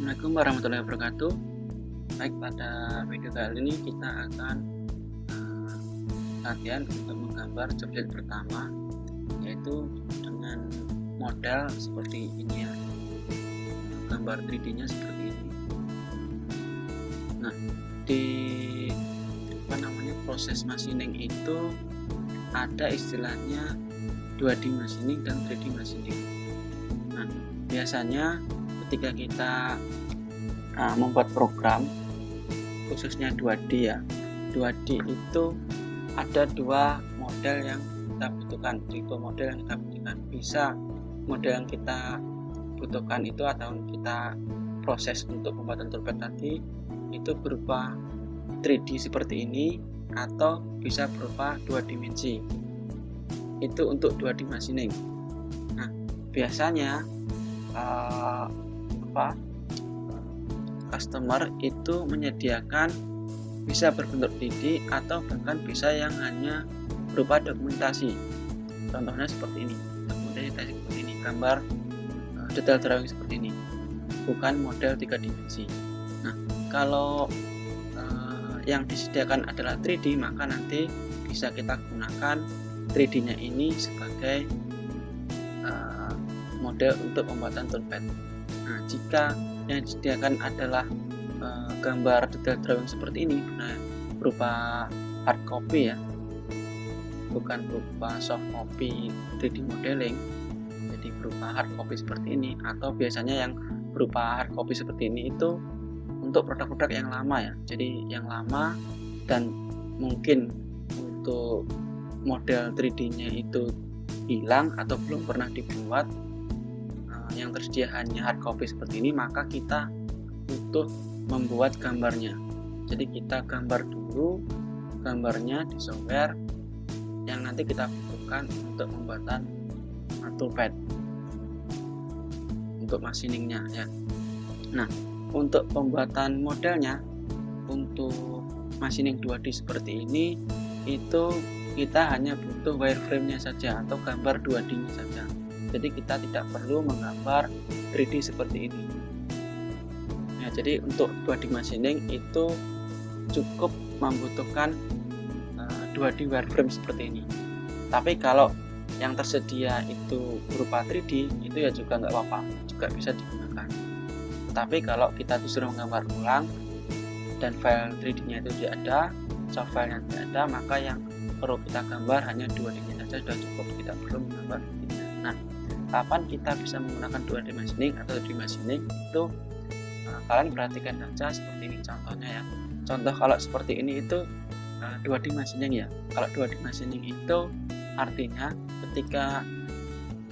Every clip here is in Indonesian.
Assalamualaikum warahmatullahi wabarakatuh. Baik, pada video kali ini kita akan latihan untuk menggambar subjek pertama, yaitu dengan model seperti ini ya, gambar 3D-nya seperti ini. Nah, di proses machining itu ada istilahnya 2D machining dan 3D machining. Nah, biasanya ketika kita membuat program khususnya 2D ya, 2D itu ada dua model yang kita butuhkan, tipe model yang kita butuhkan. Bisa model yang kita butuhkan itu atau kita proses untuk pembuatan toolpath tadi itu berupa 3D seperti ini, atau bisa berupa 2 dimensi. Itu untuk 2D machining. Nah, biasanya customer itu menyediakan bisa berbentuk 3D atau bahkan bisa yang hanya berupa dokumentasi. Contohnya seperti ini, dokumentasi seperti ini, gambar detail drawing seperti ini, bukan model 3 dimensi. Nah, kalau yang disediakan adalah 3D, maka nanti bisa kita gunakan 3D-nya ini sebagai model untuk pembuatan toolpath. Nah, jika yang disediakan adalah gambar detail drawing seperti ini, berupa hard copy ya, bukan berupa soft copy 3D modeling, jadi berupa hard copy seperti ini, atau biasanya yang berupa hard copy seperti ini itu untuk produk-produk yang lama ya, jadi yang lama dan mungkin untuk model 3D-nya itu hilang atau belum pernah dibuat, yang tersedia hanya hard copy seperti ini, maka kita butuh membuat gambarnya. Jadi kita gambar dulu gambarnya di software yang nanti kita butuhkan untuk pembuatan toolpath untuk machiningnya ya. Nah, untuk pembuatan modelnya untuk machining 2D seperti ini itu kita hanya butuh wireframe-nya saja atau gambar 2D-nya saja. Jadi kita tidak perlu menggambar 3D seperti ini. Ya, jadi untuk 2D machining itu cukup membutuhkan 2D wireframe seperti ini. Tapi kalau yang tersedia itu berupa 3D, itu ya juga nggak apa-apa, juga bisa digunakan. Tetapi kalau kita disuruh menggambar ulang dan file 3D-nya itu tidak ada, soft file-nya tidak ada, maka yang perlu kita gambar hanya 2D-nya saja sudah cukup, tidak perlu menggambar 3D-nya. Nah, kapan kita bisa menggunakan 2D machining atau 3D machining itu kalian perhatikan saja seperti ini contohnya ya. Contoh kalau seperti ini itu 2D machining ya. Kalau 2D machining itu artinya ketika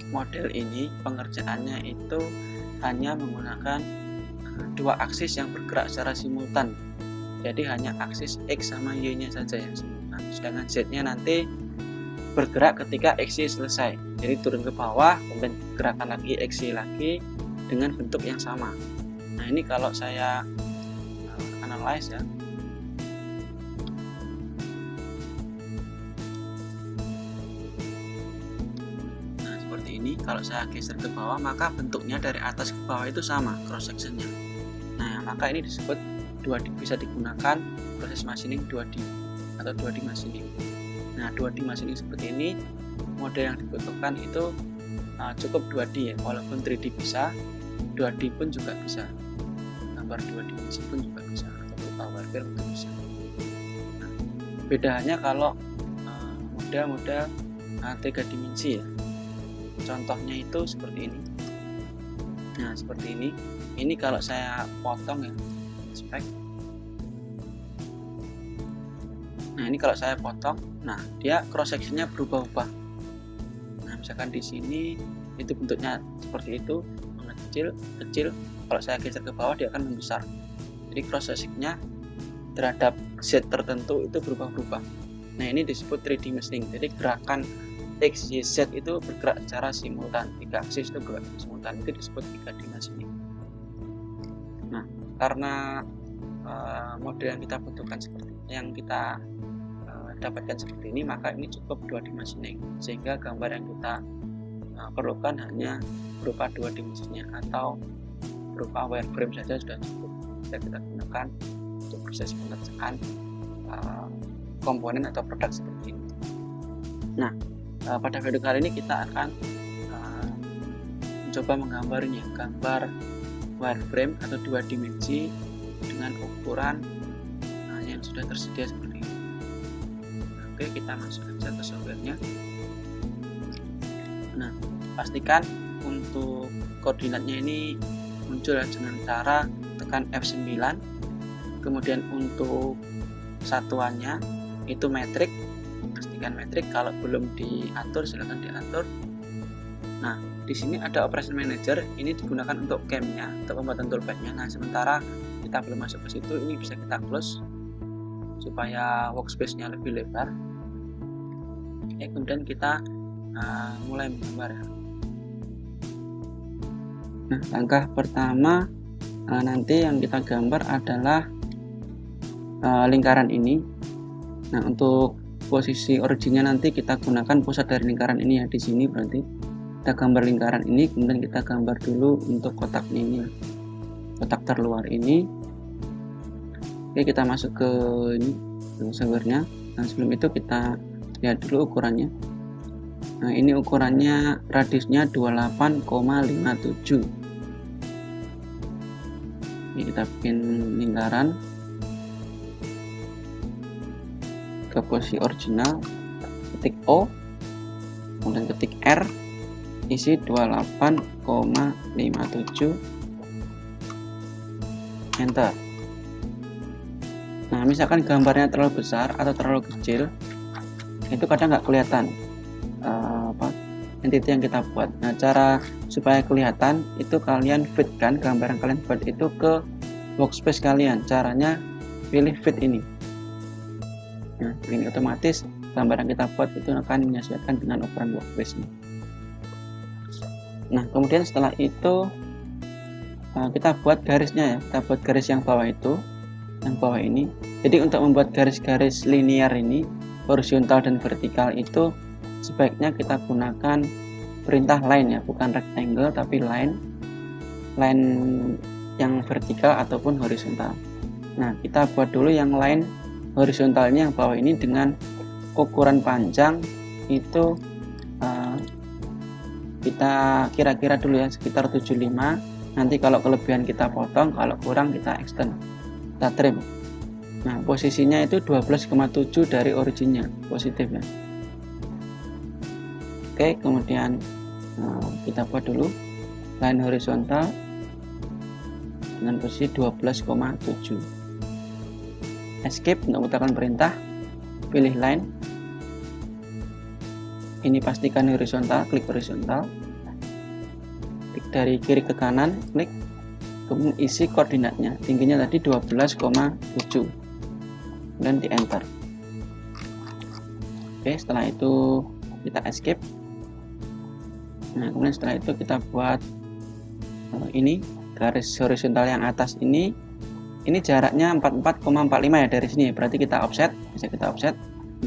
model ini pengerjaannya itu hanya menggunakan dua aksis yang bergerak secara simultan. Jadi hanya aksis X sama Y-nya saja yang simultan. Sedangkan Z-nya nanti bergerak ketika X-Y selesai. Jadi turun ke bawah, kemudian gerakan lagi X-Y lagi dengan bentuk yang sama. Nah, ini kalau saya analyze ya. Nah, seperti ini. Kalau saya geser ke bawah, maka bentuknya dari atas ke bawah itu sama cross sectionnya. Nah, maka ini disebut 2D, bisa digunakan proses machining 2D atau 2D machining. Nah, 2D machining seperti ini, model yang dibutuhkan itu cukup 2D ya, walaupun 3D bisa, 2D pun juga bisa, gambar 2 dimensi pun juga bisa, atau berupa wireframe itu bisa. Nah, bedanya kalau model-model 3 dimensi ya, contohnya itu seperti ini. Nah, seperti ini. Ini kalau saya potong ya, spek. Nah, ini kalau saya potong, nah dia cross sectionnya berubah-ubah. Nah, misalkan di sini itu bentuknya seperti itu, mengecil, kecil. Kalau saya geser ke bawah dia akan membesar. Jadi cross sectionnya terhadap Z tertentu itu berubah-ubah. Nah, ini disebut 3D machining. Jadi gerakan X, Y, Z itu bergerak secara simultan. 3 aksis itu bergerak simultan, itu disebut 3D machining. Nah, karena model yang kita butuhkan seperti yang kita dapatkan seperti ini, maka ini cukup 2D machining, sehingga gambar yang kita perlukan hanya berupa 2 dimensinya atau berupa wireframe saja sudah cukup, bisa kita gunakan untuk proses pengerjaan komponen atau produk seperti ini. Nah, pada video kali ini kita akan mencoba menggambarnya, gambar wireframe atau 2 dimensi dengan ukuran yang sudah tersedia seperti ini. Oke, kita masuk saja ke softwarenya. Nah, pastikan untuk koordinatnya ini muncul dengan cara tekan F9. Kemudian untuk satuannya itu metrik, pastikan metrik. Kalau belum diatur silahkan diatur. Nah, di sini ada Operation Manager, ini digunakan untuk CAM-nya, untuk pembuatan toolpath-nya. Nah, sementara kita belum masuk ke situ, ini bisa kita close supaya workspace-nya lebih lebar. Ya, kemudian kita mulai menggambar ya. Nah, langkah pertama nanti yang kita gambar adalah lingkaran ini. Nah, untuk posisi originnya nanti kita gunakan pusat dari lingkaran ini ya, di sini berarti kita gambar lingkaran ini, kemudian kita gambar dulu untuk kotaknya ini, kotak terluar ini. Oke, kita masuk ke ini softwarenya. Nah, sebelum itu kita lihat dulu ukurannya. Nah, ini ukurannya radiusnya 28,57. Ini kita bikin lingkaran ke posisi original, ketik O, kemudian ketik R, isi 28,57, enter. Nah, misalkan gambarnya terlalu besar atau terlalu kecil, itu kadang nggak kelihatan entity yang kita buat. Nah, cara supaya kelihatan itu kalian fitkan gambar yang kalian buat itu ke workspace kalian. Caranya pilih fit ini. Nah, ini otomatis gambar yang kita buat itu akan menyesuaikan dengan ukuran workspace ini. Nah, kemudian setelah itu kita buat garisnya ya, kita buat garis yang bawah itu, yang bawah ini. Jadi untuk membuat garis-garis linear ini, horizontal dan vertikal itu sebaiknya kita gunakan perintah line ya, bukan rectangle tapi line yang vertikal ataupun horizontal. Nah, kita buat dulu yang line horizontalnya yang bawah ini dengan ukuran panjang itu kita kira-kira dulu ya sekitar 75. Nanti kalau kelebihan kita potong, kalau kurang kita extend, kita trim. Nah, posisinya itu 12,7 dari originnya, positif ya. Oke, kemudian kita buat dulu line horizontal dengan posisi 12,7. Escape untuk memutarkan perintah, pilih line. Ini pastikan horizontal, klik horizontal. Klik dari kiri ke kanan, klik. Kemudian isi koordinatnya, tingginya tadi 12,7. Dan di enter. Oke, setelah itu kita escape. Nah, kemudian setelah itu kita buat ini garis horizontal yang atas ini jaraknya 44,45 ya dari sini, berarti kita offset, bisa kita offset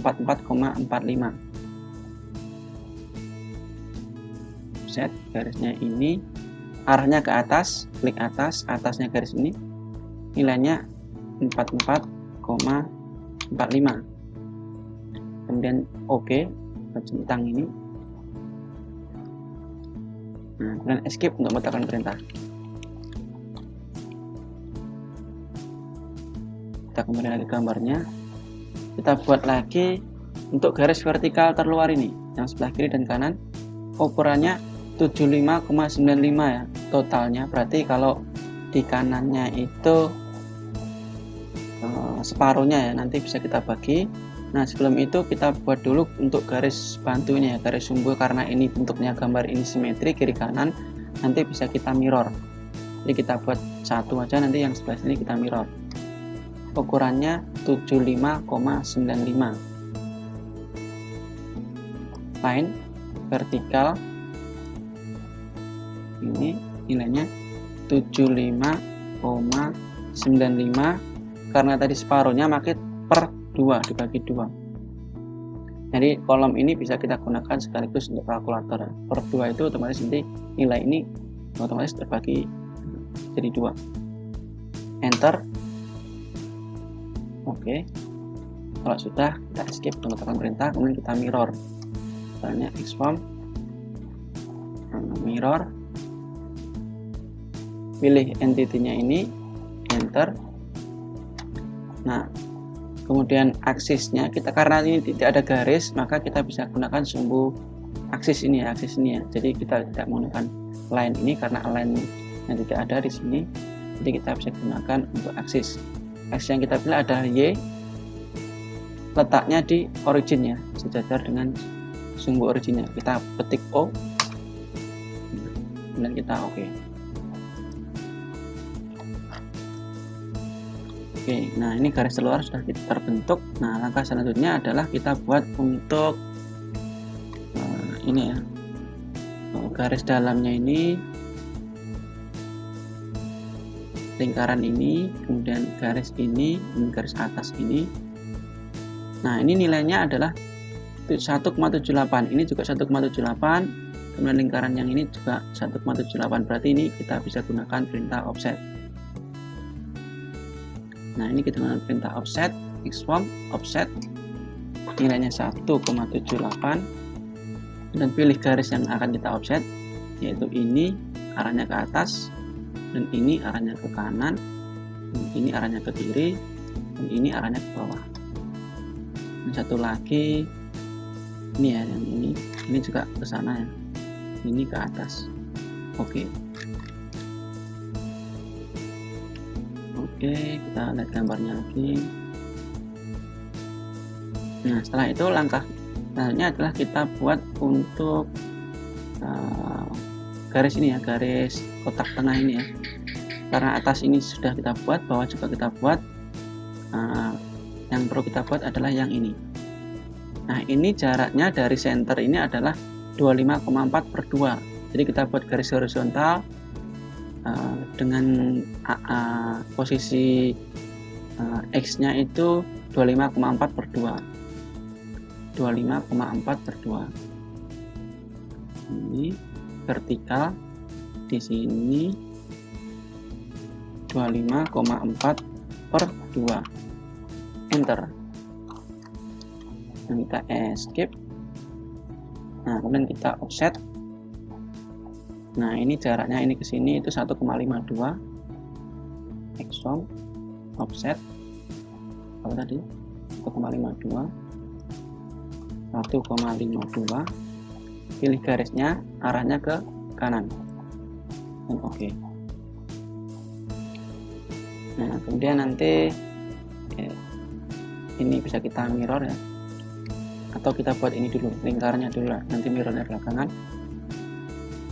44,45. Offset garisnya ini arahnya ke atas, klik atas, atasnya garis ini nilainya 44,45. Kemudian oke, centang ini. Nah, kemudian escape untuk memutarkan perintah. Kita kembali lagi ke gambarnya. Kita buat lagi untuk garis vertikal terluar ini, yang sebelah kiri dan kanan. Ukurannya 75,95 ya totalnya. Berarti kalau di kanannya itu separuhnya ya, nanti bisa kita bagi. Nah, sebelum itu kita buat dulu untuk garis bantunya ya, garis sumbu, karena ini bentuknya gambar ini simetri kiri kanan, nanti bisa kita mirror. Jadi kita buat satu aja, nanti yang sebelah sini kita mirror. Ukurannya 75,95. Line vertikal ini nilainya 75,95. Karena tadi separuhnya maka per 2 dibagi 2. Jadi kolom ini bisa kita gunakan sekaligus untuk kalkulator. Per 2 itu otomatis nanti nilai ini otomatis terbagi jadi 2. Enter. Oke. Kalau sudah, kita escape dengan tekan perintah, kemudian kita mirror. Misalnya Xform, mirror, pilih entity-nya ini, enter. Nah, kemudian aksisnya kita, karena ini tidak ada garis, maka kita bisa gunakan sumbu aksis ini ya, Jadi kita tidak menggunakan line ini karena line yang tidak ada di sini. Jadi kita bisa gunakan untuk aksis. Aksis yang kita pilih adalah Y, letaknya di origin ya, sejajar dengan sumbu originnya. Kita petik O, kemudian kita oke. Oke, nah ini garis terluar sudah terbentuk. Nah, langkah selanjutnya adalah kita buat untuk ini ya, garis dalamnya ini, lingkaran ini, kemudian garis ini, dan garis atas ini. Nah, ini nilainya adalah 1,78. Ini juga 1,78. Kemudian lingkaran yang ini juga 1,78. Berarti ini kita bisa gunakan perintah offset. Nah, ini kita gunakan perintah offset, Xform, offset, nilainya 1,78. Dan pilih garis yang akan kita offset, yaitu ini arahnya ke atas, dan ini arahnya ke kanan, dan ini arahnya ke kiri, dan ini arahnya ke bawah. Dan satu lagi ini ya, yang ini juga ke sana ya, ini ke atas. Oke, kita lihat gambarnya lagi. Nah, setelah itu langkah selanjutnya adalah kita buat untuk garis ini ya, garis kotak tengah ini ya. Karena atas ini sudah kita buat, bawah juga kita buat. Yang perlu kita buat adalah yang ini. Nah, ini jaraknya dari center ini adalah 25,4/2. Jadi kita buat garis horizontal dengan posisi X-nya itu 25,4/2. 25,4/2. Ini vertikal di sini 25,4/2. Enter. Dan kita escape. Nah, kemudian kita offset. Nah, ini jaraknya ini ke sini itu 1,52. Xform, offset. Apa tadi? 1,52. 1,52. Pilih garisnya, arahnya ke kanan. Dan oke. Nah, kemudian nanti ini bisa kita mirror ya, atau kita buat ini dulu, lingkarannya dulu lah, nanti mirrornya belakangan.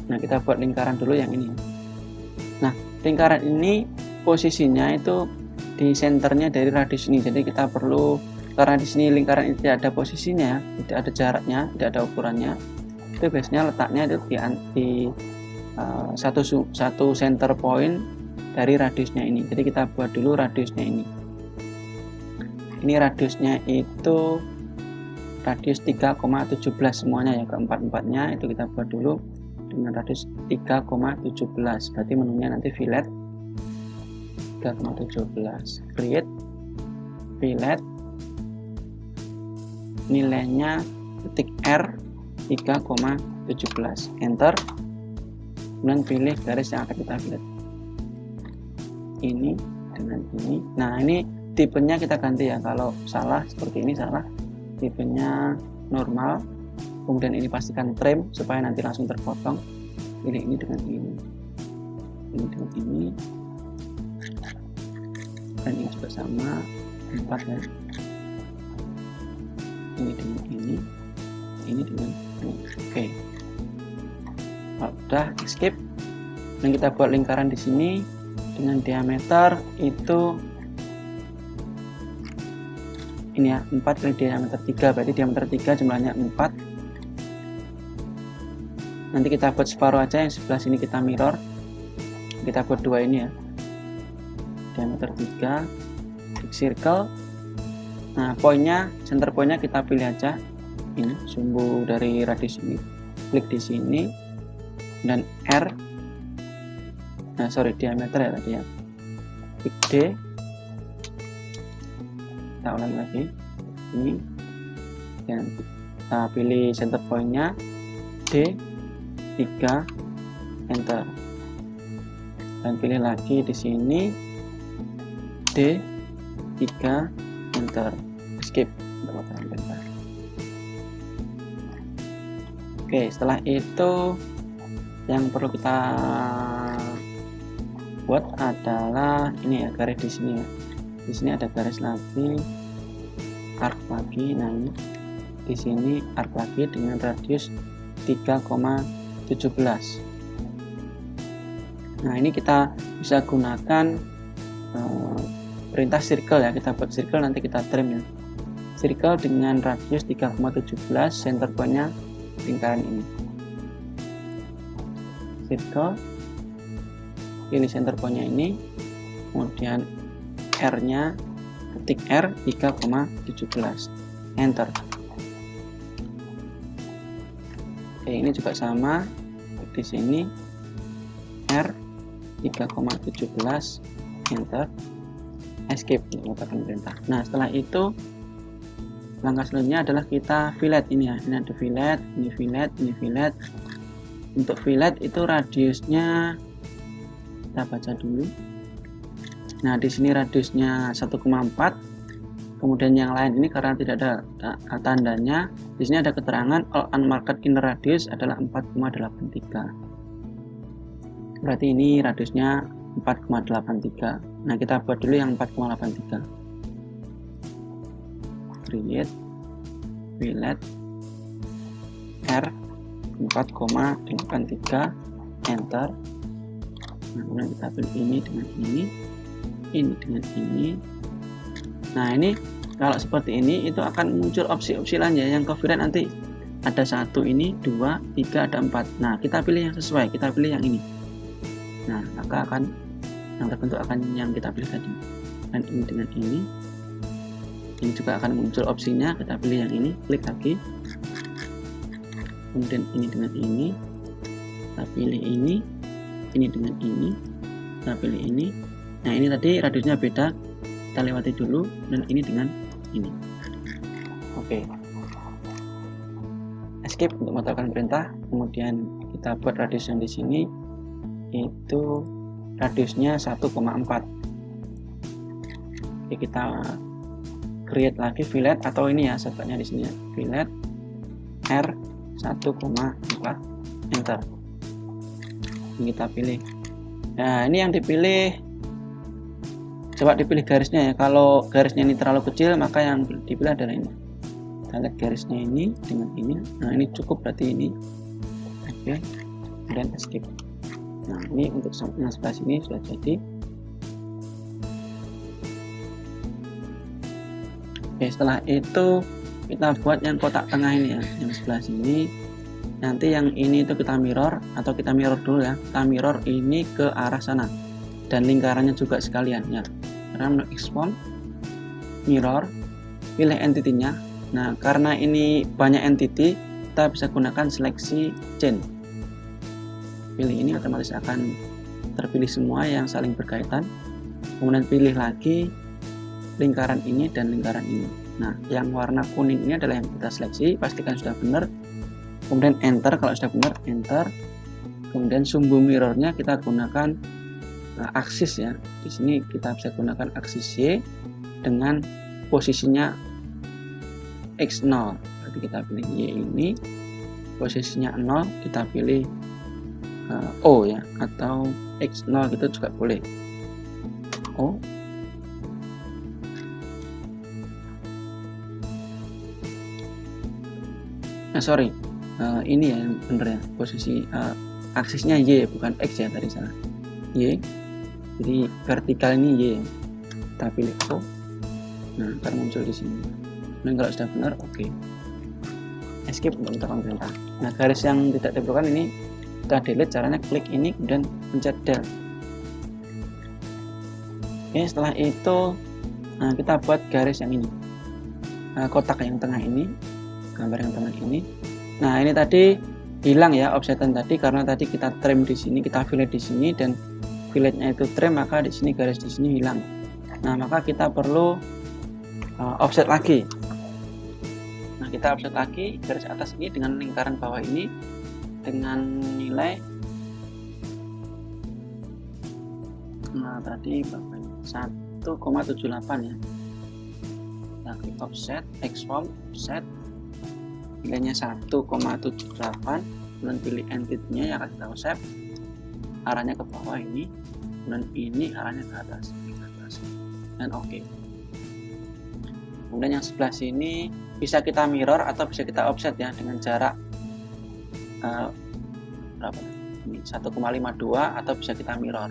Nah, kita buat lingkaran dulu yang ini. Nah, lingkaran ini posisinya itu di senternya dari radius ini, jadi kita perlu, karena di sini lingkaran ini tidak ada posisinya, tidak ada jaraknya, tidak ada ukurannya, itu biasanya letaknya itu di satu center point dari radiusnya ini. Jadi kita buat dulu radiusnya ini. Ini radiusnya itu radius 3,17 semuanya ya, keempat-empatnya itu kita buat dulu dengan radius 3,17. Berarti menunya nanti fillet 3,17. Create fillet, nilainya ketik R 3,17. Enter. Kemudian pilih garis yang akan kita fillet. Ini dengan ini. Nah, ini tipenya kita ganti ya, kalau salah seperti ini salah, tipenya normal, kemudian ini pastikan trim supaya nanti langsung terpotong. Pilih ini dengan ini dengan ini, dan ini juga sama 4 ya. Ini dengan ini dengan ini. Oke. Udah, escape. Dan kita buat lingkaran di sini dengan diameter itu ini ya, 4 kali diameter 3, berarti diameter 3 jumlahnya 4. Nanti kita buat separuh aja, yang sebelah sini kita mirror, kita buat 2 ini ya, diameter 3, big circle. Nah, poinnya, center pointnya kita pilih aja ini, sumbu dari radius ini, klik di sini dan R. diameter ya tadi ya, klik D, kita ulangi lagi ini, dan kita pilih center point-nya D 3, enter, dan pilih lagi di sini D 3, enter, escape untuk menggunakan perintah. Oke, setelah itu yang perlu kita buat adalah ini ya, garis di sini ya. Di sini ada garis lagi, arc lagi. Nah, ini di sini arc lagi dengan radius 3,17. Nah, ini kita bisa gunakan perintah circle ya. Kita buat circle, nanti kita trim ya. Circle dengan radius 3,17, center point-nya lingkaran ini. Circle, pilih center point-nya ini, kemudian R-nya, ketik R 3,17, enter. Oke, ini juga sama, di sini R 3,17, enter, escape untuk menggunakan perintah. Nah, setelah itu langkah selanjutnya adalah kita fillet ini ya. Ini ada fillet, ini fillet, ini fillet. Untuk fillet itu radiusnya kita baca dulu. Nah, di sini radiusnya 1,4. Kemudian yang lain ini karena tidak ada tandanya, di sini ada keterangan all unmarked inner radius adalah 4,83. Berarti ini radiusnya 4,83. Nah, kita buat dulu yang 4,83. Create fillet R 4,83, enter. Nah, kemudian kita pilih ini dengan ini dengan ini. Nah, ini kalau seperti ini itu akan muncul opsi-opsi lain ya, yang ke fillet nanti ada 1, ini 2, 3, ada 4. Nah, kita pilih yang sesuai, kita pilih yang ini. Nah, maka akan yang terbentuk akan yang kita pilih tadi. Dan ini dengan ini juga akan muncul opsinya, kita pilih yang ini, klik lagi, kemudian ini dengan ini, kita pilih ini dengan ini, kita pilih ini. Nah, ini tadi radiusnya beda, kita lewati dulu, dan ini dengan ini. Oke, escape untuk membatalkan perintah. Kemudian kita buat radius yang di sini itu radiusnya 1,4. Oke, kita create lagi fillet, atau ini ya sebenarnya di sini ya, fillet R 1,4, enter. Ini kita pilih. Nah, ini yang dipilih, coba dipilih garisnya ya. Kalau garisnya ini terlalu kecil, maka yang dipilih adalah ini. Kita lihat garisnya ini dengan ini. Nah, ini cukup berarti ini. Oke, dan escape. Nah, ini untuk yang sebelah sini sudah jadi. Oke, setelah itu kita buat yang kotak tengah ini ya, yang sebelah sini. Nanti yang ini itu kita mirror, atau kita mirror dulu ya. Kita mirror ini ke arah sana, dan lingkarannya juga sekalian ya. Karena expand, mirror, pilih entity-nya. Nah, karena ini banyak entity, kita bisa gunakan seleksi chain. Pilih ini, otomatis akan terpilih semua yang saling berkaitan. Kemudian pilih lagi lingkaran ini dan lingkaran ini. Nah, yang warna kuning ini adalah yang kita seleksi, pastikan sudah benar. Kemudian enter, kalau sudah benar enter. Kemudian sumbu mirrornya kita gunakan aksis ya. Di sini kita bisa gunakan aksis Y dengan posisinya X0. Berarti kita pilih Y ini, posisinya 0, kita pilih O ya, atau X0 gitu juga boleh. O. Ini ya yang bener ya, posisi aksisnya Y bukan X ya, tadi salah. Y, jadi vertikal ini Y, kita pilih O. Nah, akan muncul di sini. Dan kalau sudah benar, oke. Escape untuk menekan perintah. Nah, garis yang tidak diperlukan ini kita delete. Caranya klik ini kemudian pencet del. Oke, setelah itu kita buat garis yang ini, kotak yang tengah ini, gambar yang tengah ini. Nah, ini tadi hilang ya offsetan tadi, karena tadi kita trim di sini, kita fillet di sini, dan filletnya itu trim, maka di sini garis di sini hilang. Nah, maka kita perlu offset lagi. Nah, kita offset lagi garis atas ini dengan lingkaran bawah ini dengan nilai tadi berapa ini? 1,78 ya. Kita klik offset, expand, offset, nilainya 1,78, kemudian pilih entity-nya yang akan kita offset, arahnya ke bawah ini, kemudian ini arahnya ke atas, dan oke. Kemudian yang sebelah sini bisa kita mirror atau bisa kita offset ya dengan jarak berapa? Ini 1,52 atau bisa kita mirror,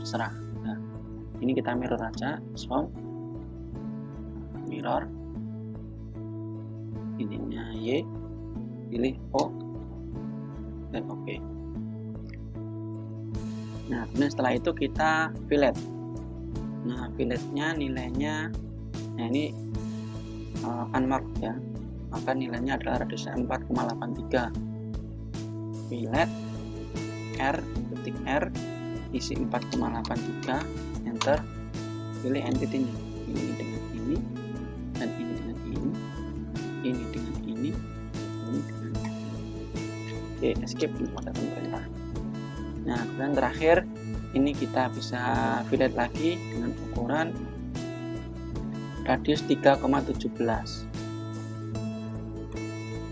terserah. Nah, ini kita mirror aja, transform, mirror, ininya Y, pilih O, dan oke. Nah, kemudian setelah itu kita fillet. Nah, filletnya nilainya, nah ini unmarked ya, maka nilainya adalah radiusnya 4,83. Fillet R, ketik R, isi 4,83, enter, pilih entity-nya, ini dengan ini, dan ini dengan ini dengan ini dengan ini. Oke, escape untuk mata pemerintah. Nah, kemudian terakhir ini kita bisa fillet lagi dengan ukuran radius 3,17.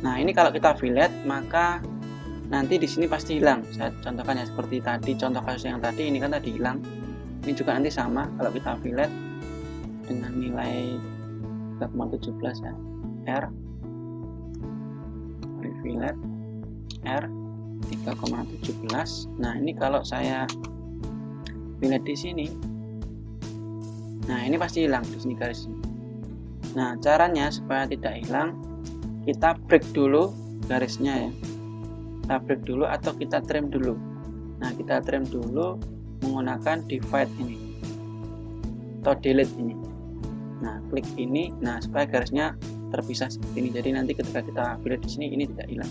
Nah, ini kalau kita fillet maka nanti di sini pasti hilang. Saya contohkan ya seperti tadi, contoh kasus yang tadi ini kan tadi hilang. Ini juga nanti sama kalau kita fillet dengan nilai 3,17 ya. R fillet R 3,17. Nah, ini kalau saya fillet di sini, nah ini pasti hilang di sini garis ini. Nah, caranya supaya tidak hilang, kita break dulu garisnya ya. Kita break dulu atau kita trim dulu. Nah, kita trim dulu menggunakan divide ini atau delete ini. Nah, klik ini, nah supaya garisnya terpisah seperti ini. Jadi nanti ketika kita fillet di sini ini tidak hilang.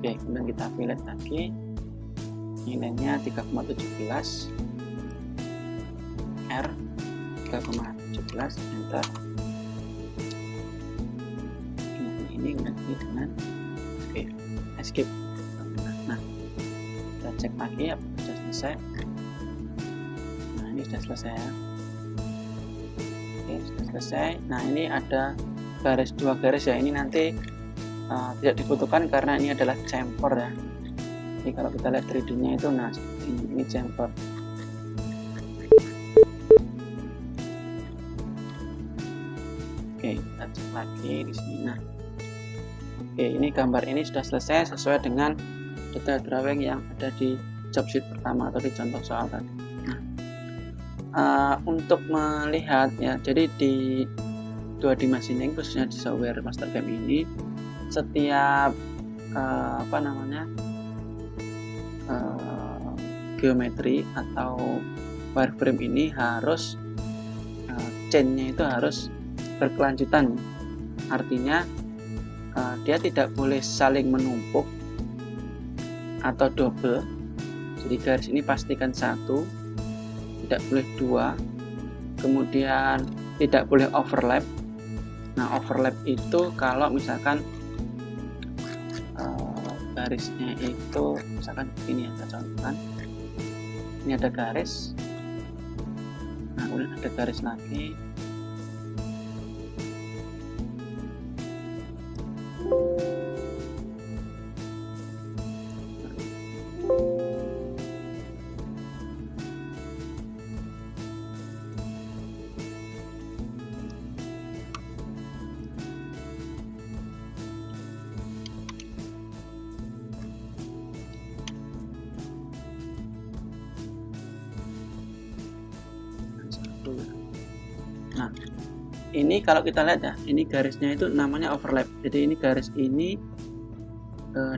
Oke, kemudian kita fillet lagi, nilainya 3,17, R 3,17, enter. Ini dengan oke, escape. Nah, kita cek lagi apakah sudah selesai. Nah, ini sudah selesai ya. Oke, sudah selesai. Nah, ini ada garis, dua garis ya. Ini nanti tidak dibutuhkan karena ini adalah chamfer ya. Jadi kalau kita lihat 3D-nya itu, nah ini chamfer. Oke, kita cek lagi di sini. Nah, oke, ini gambar ini sudah selesai sesuai dengan detail drawing yang ada di job sheet pertama atau di contoh soal tadi. Nah, untuk melihat ya, jadi di 2D machining khususnya di software Mastercam ini, setiap geometri atau wireframe ini harus chain-nya itu harus berkelanjutan. Artinya dia tidak boleh saling menumpuk atau double. Jadi garis ini pastikan satu, tidak boleh dua, kemudian tidak boleh overlap. Nah, overlap itu kalau misalkan garisnya itu misalkan ini ya, saya contohkan. Ini ada garis, nah kemudian ada garis lagi. Nah, ini kalau kita lihat ya, ini garisnya itu namanya overlap. Jadi ini garis ini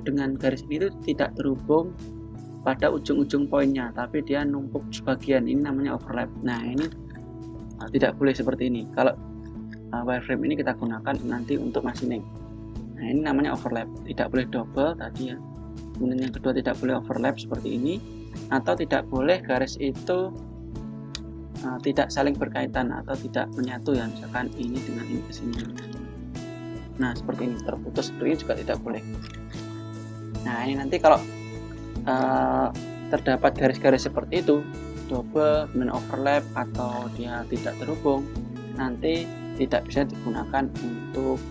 dengan garis ini itu tidak terhubung pada ujung-ujung poinnya, tapi dia numpuk sebagian. Ini namanya overlap. Nah, ini tidak boleh seperti ini. Kalau wireframe ini kita gunakan nanti untuk machining. Nah, ini namanya overlap. Tidak boleh double tadi ya. Kemudian yang kedua tidak boleh overlap seperti ini. atau tidak boleh garis itu tidak saling berkaitan atau tidak menyatu ya, misalkan ini dengan ini ke sini. Nah seperti ini, terputus seperti ini juga tidak boleh. Nah ini nanti kalau terdapat garis-garis seperti itu, double, kemudian overlap, atau dia tidak terhubung, nanti tidak bisa digunakan untuk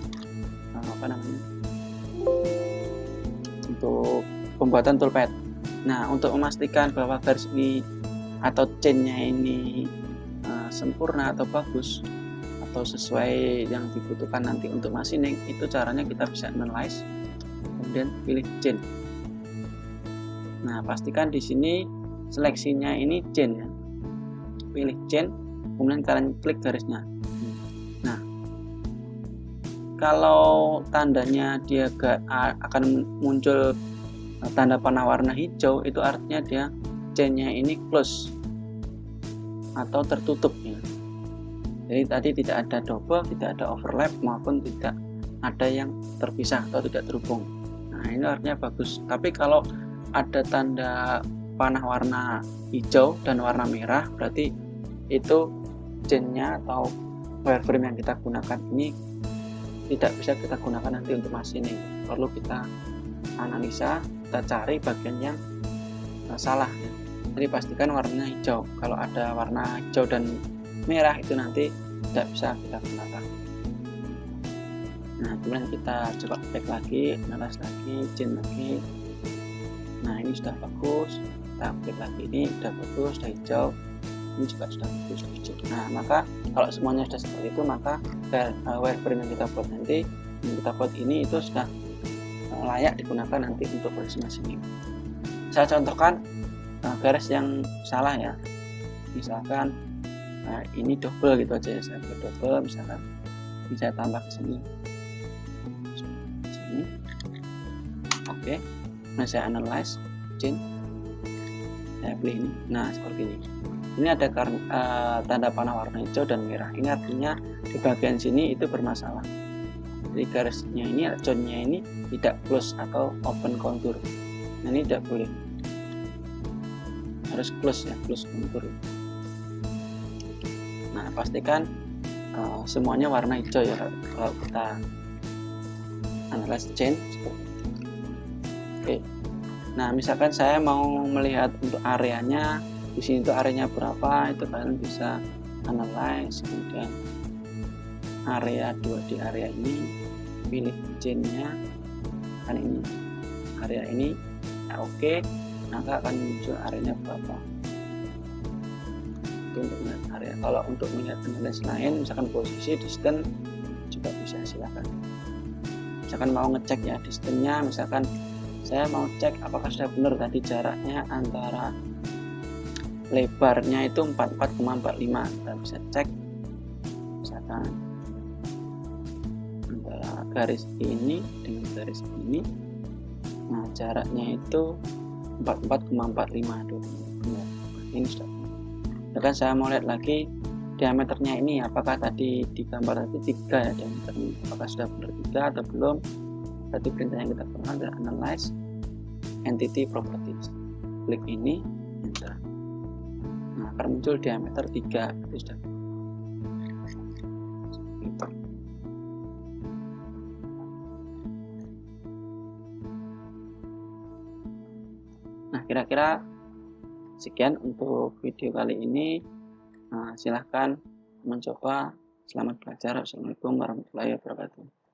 untuk pembuatan toolpath. Nah untuk memastikan bahwa garis ini atau chainnya ini sempurna atau bagus atau sesuai yang dibutuhkan nanti untuk machining, itu caranya kita bisa analyze, kemudian pilih chain. Nah pastikan di sini seleksinya ini chain ya, pilih chain, kemudian kalian klik garisnya. Nah kalau tandanya dia akan muncul tanda panah warna hijau, itu artinya dia chainnya ini close atau tertutup ya. Jadi tadi tidak ada double, tidak ada overlap, maupun tidak ada yang terpisah atau tidak terhubung. Nah ini artinya bagus. Tapi kalau ada tanda panah warna hijau dan warna merah, berarti itu chainnya atau wireframe yang kita gunakan ini tidak bisa kita gunakan nanti untuk machining. Perlu kita analisa, kita cari bagian yang salah ya. Jadi pastikan warnanya hijau. Kalau ada warna hijau dan merah itu nanti tidak bisa kita gunakan. Nah kemudian kita coba cek lagi, analis lagi, chain lagi. Nah ini sudah bagus, kita klik lagi, ini sudah bagus, sudah hijau, ini juga sudah bagus, sudah hijau. Nah maka kalau semuanya sudah seperti itu, maka wireframe yang kita buat nanti, yang kita buat ini itu sudah layak digunakan nanti untuk proses machining. Saya contohkan garis yang salah ya, misalkan ini double gitu aja ya, saya buat double, misalkan ini saya tambah ke sini. Oke. Nah saya analyze chain, saya pilih ini. Nah seperti ini. Ini ada tanda panah warna hijau dan merah. Ini artinya di bagian sini itu bermasalah. Jadi garisnya ini, joinnya ini tidak close atau open contour. Nah ini tidak boleh, harus close ya, close contour. Nah pastikan semuanya warna hijau ya kalau kita analyze chain. Oke. Nah misalkan saya mau melihat untuk areanya, di sini tuh areanya berapa, itu kalian bisa analyze, kemudian area 2 di area ini, pilih chainnya, kan ini area ini ya, oke, maka akan muncul areanya berapa. Itu untuk melihat area. Kalau untuk melihat analysis lain, misalkan posisi, distance, juga bisa, silakan. Misalkan mau ngecek ya distance-nya, misalkan saya mau cek apakah sudah benar tadi jaraknya antara lebarnya itu 44,45, kita bisa cek misalkan antara garis ini dengan garis ini, nah jaraknya itu 44,45 dulu. Ini sudah. Sedangkan saya mau lihat lagi diameternya ini, apakah tadi di gambar tadi 3 ya diameternya, apakah sudah benar 3 atau belum. Berarti perintah yang kita gunakan adalah analyze entity properties, klik ini, enter. Nah akan muncul diameter 3, itu sudah gitu. Nah kira-kira sekian untuk video kali ini. Silahkan mencoba. Selamat belajar. Assalamualaikum warahmatullahi wabarakatuh.